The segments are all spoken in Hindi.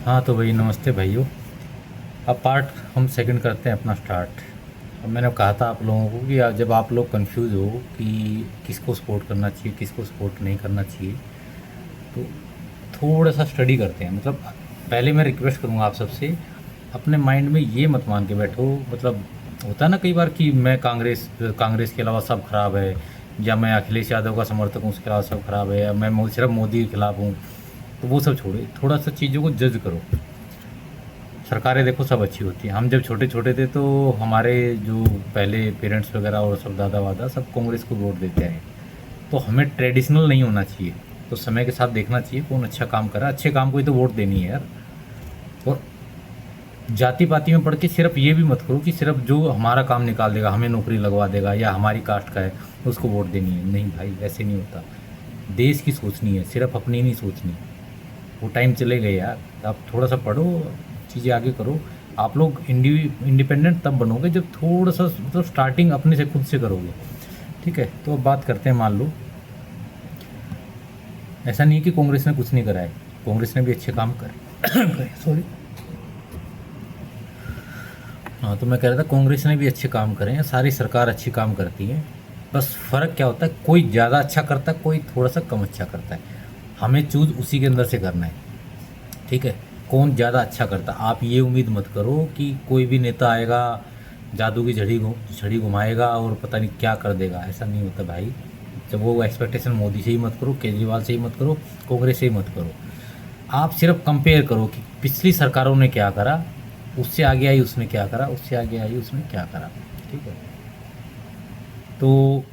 हाँ तो भाई नमस्ते भाइयों। अब पार्ट हम सेकंड करते हैं अपना स्टार्ट। अब मैंने कहा था आप लोगों को कि जब आप लोग कंफ्यूज हो कि किसको सपोर्ट करना चाहिए किसको सपोर्ट नहीं करना चाहिए, तो थोड़ा सा स्टडी करते हैं। मतलब पहले मैं रिक्वेस्ट करूँगा आप सबसे, अपने माइंड में ये मत मान के बैठो। मतलब होता है ना कई बार कि मैं कांग्रेस कांग्रेस के अलावा सब खराब है, या मैं अखिलेश यादव का समर्थक हूँ उसके अलावा सब खराब है, या मैं सिर्फ मोदी के खिलाफ हूँ। तो वो सब छोड़े, थोड़ा सा चीज़ों को जज करो। सरकारें देखो सब अच्छी होती हैं। हम जब छोटे छोटे थे तो हमारे जो पहले पेरेंट्स वगैरह और सब दादा वादा सब कांग्रेस को वोट देते आए। तो हमें ट्रेडिशनल नहीं होना चाहिए, तो समय के साथ देखना चाहिए कौन अच्छा काम कर रहा है। अच्छे काम को ही तो वोट देनी है यार। और जाति पाति में पढ़ के सिर्फ ये भी मत करो कि सिर्फ जो हमारा काम निकाल देगा, हमें नौकरी लगवा देगा या हमारी कास्ट का है उसको वोट देनी है। नहीं भाई, ऐसे नहीं होता। देश की सोचनी है, सिर्फ अपनी नहीं सोचनी। वो टाइम चले गए यार। आप थोड़ा सा पढ़ो, चीज़ें आगे करो। आप लोग इंडिपेंडेंट तब बनोगे जब थोड़ा सा मतलब स्टार्टिंग अपने से खुद से करोगे। ठीक है, तो अब बात करते हैं। मान लो ऐसा नहीं है कि कांग्रेस ने कुछ नहीं करा है, कांग्रेस ने भी अच्छे काम करे सॉरी। हाँ, तो मैं कह रहा था कांग्रेस ने भी अच्छे काम करे हैं, सारी सरकार अच्छी काम करती है। बस फ़र्क क्या होता है, कोई ज़्यादा अच्छा करता है, कोई थोड़ा सा कम अच्छा करता है। हमें चूज़ उसी के अंदर से करना है। ठीक है, कौन ज़्यादा अच्छा करता। आप ये उम्मीद मत करो कि कोई भी नेता आएगा, जादू की छड़ी घुमाएगा और पता नहीं क्या कर देगा। ऐसा नहीं होता भाई। जब वो एक्सपेक्टेशन मोदी से ही मत करो, केजरीवाल से ही मत करो, कांग्रेस से ही मत करो। आप सिर्फ कंपेयर करो कि पिछली सरकारों ने क्या करा, उससे आगे आई उसने क्या करा, उससे आगे आई उसने क्या करा। ठीक है, तो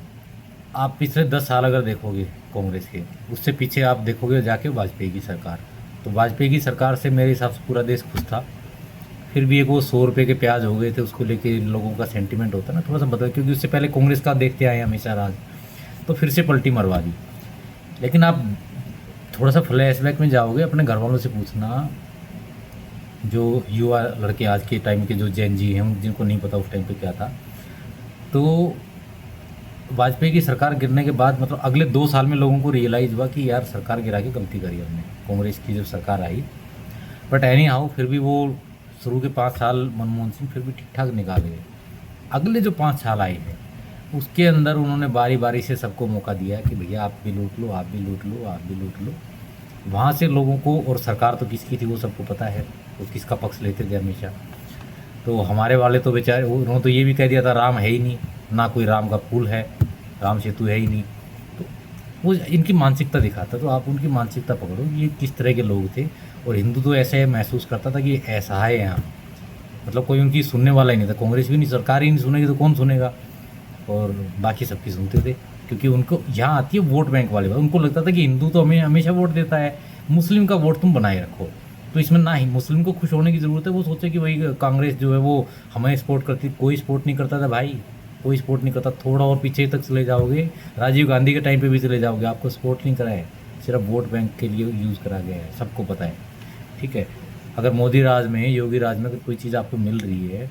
आप पिछले 10 साल अगर देखोगे कांग्रेस के, उससे पीछे आप देखोगे जाके वाजपेयी की सरकार। तो वाजपेयी की सरकार से मेरे हिसाब से पूरा देश खुश था। फिर भी एक वो 100 रुपये के प्याज हो गए थे, उसको लेके लोगों का सेंटीमेंट होता है ना थोड़ा सा बदल, क्योंकि उससे पहले कांग्रेस का देखते आए हैं हमेशा राज। तो फिर से पलटी मरवा दी। लेकिन आप थोड़ा सा फ्लैशबैक में जाओगे, अपने घर वालों से पूछना, जो युवा लड़के आज के टाइम के जो जेन जी हैं जिनको नहीं पता उस टाइम पे क्या था। तो वाजपेयी की सरकार गिरने के बाद मतलब अगले 2 साल में लोगों को रियलाइज़ हुआ कि यार सरकार गिरा के गलती करी हमने, कांग्रेस की जब सरकार आई। बट एनी हाउ फिर भी वो शुरू के 5 साल मनमोहन सिंह फिर भी ठीक ठाक निकाल गए। अगले जो 5 साल आए हैं उसके अंदर उन्होंने बारी बारी से सबको मौका दिया कि भैया आप भी लूट लो, आप भी लूट लो, आप भी लूट लो। वहाँ से लोगों को, और सरकार तो किसकी थी वो सबको पता है, वो किसका पक्ष लेते थे हमेशा। तो हमारे वाले तो बेचारे, उन्होंने तो ये भी कह दिया था राम है ही नहीं, ना कोई राम का पुल है, राम सेतु है ही नहीं। तो वो इनकी मानसिकता दिखाता। तो आप उनकी मानसिकता पकड़ो, ये किस तरह के लोग थे। और हिंदू तो ऐसे महसूस करता था कि ऐसा है यहाँ, मतलब कोई उनकी सुनने वाला ही नहीं था। कांग्रेस भी नहीं, सरकार ही नहीं सुनेगी तो कौन सुनेगा। और बाकी सबकी सुनते थे, क्योंकि उनको यहाँ आती है वोट बैंक वाली बात। उनको लगता था कि हिंदू तो हमें हमेशा वोट देता है, मुस्लिम का वोट तुम बनाए रखो। तो इसमें ना ही मुस्लिम को खुश होने की ज़रूरत है, वो सोचे कि भाई कांग्रेस जो है वो हमें सपोर्ट करती। कोई सपोर्ट नहीं करता था भाई, कोई सपोर्ट नहीं करता। थोड़ा और पीछे तक चले जाओगे, राजीव गांधी के टाइम पे भी चले जाओगे, आपको सपोर्ट नहीं करा है, सिर्फ वोट बैंक के लिए यूज़ करा गया है, सबको पता है। ठीक है, अगर मोदी राज में, योगी राज में अगर कोई चीज़ आपको मिल रही है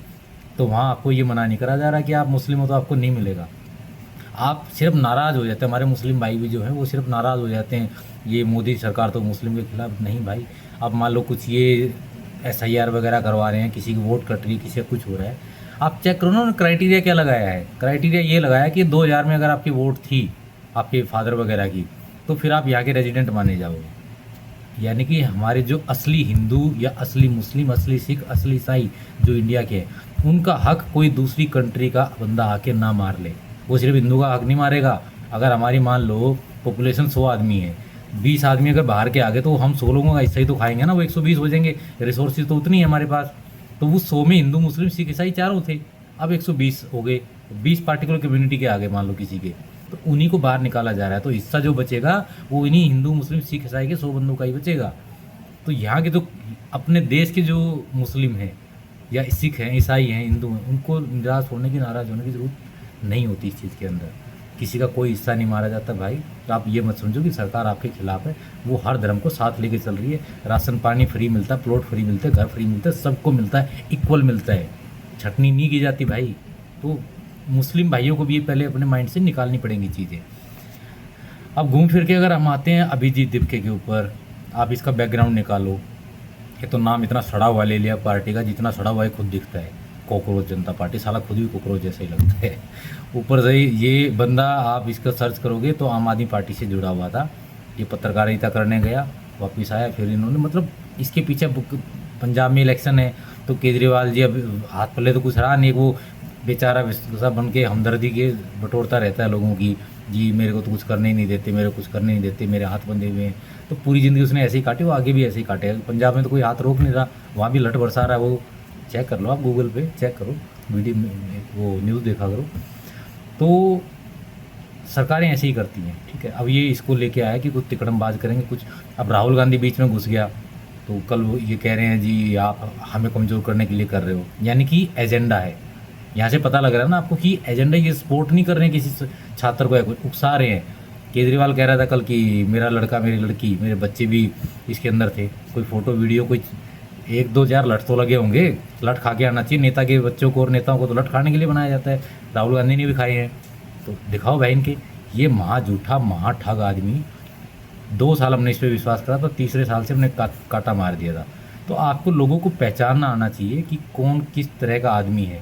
तो वहाँ आपको ये मना नहीं करा जा रहा कि आप मुस्लिम हो तो आपको नहीं मिलेगा। आप सिर्फ नाराज़ हो जाते हैं। हमारे मुस्लिम भाई भी जो हैं वो सिर्फ नाराज़ हो जाते हैं, ये मोदी सरकार तो मुस्लिम के खिलाफ। नहीं भाई, आप मान लो कुछ ये SIR वगैरह करवा रहे हैं, किसी की वोट कट रही है, किसी का कुछ हो रहा है, आप चेक करो ना क्राइटेरिया क्या लगाया है। क्राइटेरिया ये लगाया कि 2000 में अगर आपकी वोट थी आपके फादर वगैरह की, तो फिर आप यहाँ के रेजिडेंट माने जाओगे। यानी कि हमारे जो असली हिंदू या असली मुस्लिम, असली सिख, असली ईसाई जो इंडिया के हैं, उनका हक कोई दूसरी कंट्री का बंदा आके ना मार ले। वो सिर्फ हिंदू का हक नहीं मारेगा। अगर हमारी मान लो पॉपुलेशन 100 आदमी है, 20 आदमी अगर बाहर के आ गए तो हम 100 लोगों का हिस्सा ही तो खाएंगे ना, वो 120 हो जाएंगे। रिसोर्सेज तो उतनी है हमारे पास। तो वो 100 में हिंदू मुस्लिम सिख ईसाई चारों थे, अब 120 हो गए। 20 पार्टिकुलर कम्युनिटी के आ गए मान लो किसी के, तो उन्हीं को बाहर निकाला जा रहा है। तो हिस्सा जो बचेगा वो इन्हीं हिंदू मुस्लिम सिख ईसाई के 100 बंदों का ही बचेगा। तो यहाँ के जो अपने देश के जो मुस्लिम हैं या सिख हैं, ईसाई हैं, हिंदू हैं, उनको निराश होने की, नाराज़ होने की ज़रूरत नहीं होती इस चीज़ के अंदर। किसी का कोई हिस्सा नहीं मारा जाता भाई। तो आप ये मत समझो कि सरकार आपके खिलाफ है, वो हर धर्म को साथ लेके चल रही है। राशन पानी फ्री मिलता है, प्लॉट फ्री मिलते हैं, घर फ्री मिलते हैं, सबको मिलता है, इक्वल मिलता है, छटनी नहीं की जाती भाई। तो मुस्लिम भाइयों को भी ये पहले अपने माइंड से निकालनी पड़ेंगी चीज़ें। अब घूम फिर के अगर हम आते हैं अभिजीत दिपके के ऊपर, आप इसका बैकग्राउंड निकालो। ये तो नाम इतना सड़ा हुआ ले लिया पार्टी का, जितना सड़ा हुआ है खुद दिखता है, कॉकरोच जनता पार्टी। साला खुद भी कॉकरोच जैसा ही लगता है। ऊपर से ये बंदा, आप इसका सर्च करोगे तो आम आदमी पार्टी से जुड़ा हुआ था। ये पत्रकारिता करने गया, वापस आया, फिर इन्होंने मतलब इसके पीछे पंजाब में इलेक्शन है तो केजरीवाल जी अब हाथ पल्ले तो कुछ रहा नहीं, वो बेचारा विश्वासा बन के हमदर्दी के बटोरता रहता है लोगों की, जी मेरे को तो कुछ करने ही नहीं देते, मेरे को कुछ करने नहीं देते, मेरे हाथ बंधे हुए हैं। तो पूरी ज़िंदगी उसने ऐसे ही काटी, वो आगे भी ऐसे ही काटेगा। पंजाब में तो कोई हाथ रोक नहीं रहा, वहाँ भी लट बरसा रहा है। वो चेक कर लो, आप गूगल पे चेक करो, वीडियो में वो न्यूज़ देखा करो। तो सरकारें ऐसे ही करती हैं, ठीक है। अब ये इसको लेके आया कि कुछ तिकड़मबाज करेंगे कुछ। अब राहुल गांधी बीच में घुस गया, तो कल वो ये कह रहे हैं जी आप हमें कमज़ोर करने के लिए कर रहे हो, यानी कि एजेंडा है। यहाँ से पता लग रहा है ना आपको कि एजेंडा, ये सपोर्ट नहीं कर रहे हैं किसी छात्र को, उकसा रहे हैं। केजरीवाल कह रहा था कल कि मेरा लड़का, मेरी लड़की, मेरे बच्चे भी इसके अंदर थे। कोई फ़ोटो वीडियो, कोई 1-2 लट तो लगे होंगे, लट खा के आना चाहिए। नेता के बच्चों को और नेताओं को तो लट खाने के लिए बनाया जाता है। राहुल गांधी ने भी खाए हैं, तो दिखाओ बहन के। ये महा झूठा, महा ठग आदमी 2 साल हमने इस पर विश्वास करा था, तीसरे साल से हमने काटा मार दिया था। तो आपको लोगों को पहचानना आना चाहिए कि कौन किस तरह का आदमी है।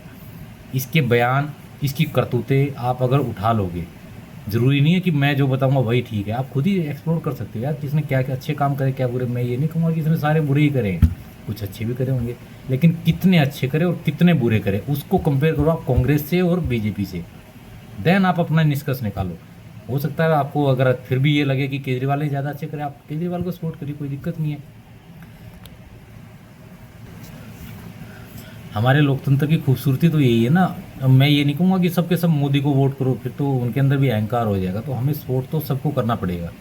इसके बयान, इसकी करतूतें आप अगर उठा लोगे, ज़रूरी नहीं है कि मैं जो बताऊंगा वही ठीक है। आप खुद ही एक्सप्लोर कर सकते हो यार, किसने क्या क्या अच्छे काम करे, क्या बुरे। मैं ये नहीं कहूँगा कि इसने सारे बुरे ही करें, कुछ अच्छे भी करे होंगे, लेकिन कितने अच्छे करे और कितने बुरे करे, उसको कंपेयर करो आप कांग्रेस से और बीजेपी से। देन आप अपना निष्कर्ष निकालो। हो सकता है आपको अगर फिर भी ये लगे कि केजरीवाल ने ज़्यादा अच्छे करे, आप केजरीवाल को सपोर्ट करिए, कोई दिक्कत नहीं है। हमारे लोकतंत्र की खूबसूरती तो यही है ना। मैं ये नहीं कहूँगा कि सबके सब मोदी को वोट करो, फिर तो उनके अंदर भी अहंकार हो जाएगा। तो हमें वोट तो सबको करना पड़ेगा,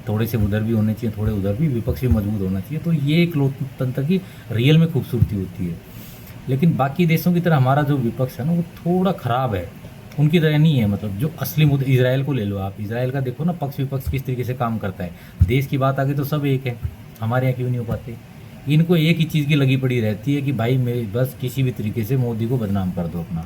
थोड़े से उधर भी होने चाहिए, थोड़े उधर भी, विपक्ष भी मजबूत होना चाहिए। तो ये एक लोकतंत्र की रियल में खूबसूरती होती है। लेकिन बाकी देशों की तरह हमारा जो विपक्ष है ना, वो थोड़ा ख़राब है, उनकी तरह नहीं है। मतलब जो असली मुद्दे, इसराइल को ले लो आप, इसराइल का देखो ना, पक्ष विपक्ष किस तरीके से काम करता है। देश की बात आगे तो सब एक है, हमारे यहाँ क्यों नहीं हो पाते। इनको एक ही चीज़ की लगी पड़ी रहती है कि भाई मैं बस किसी भी तरीके से मोदी को बदनाम कर दो अपना।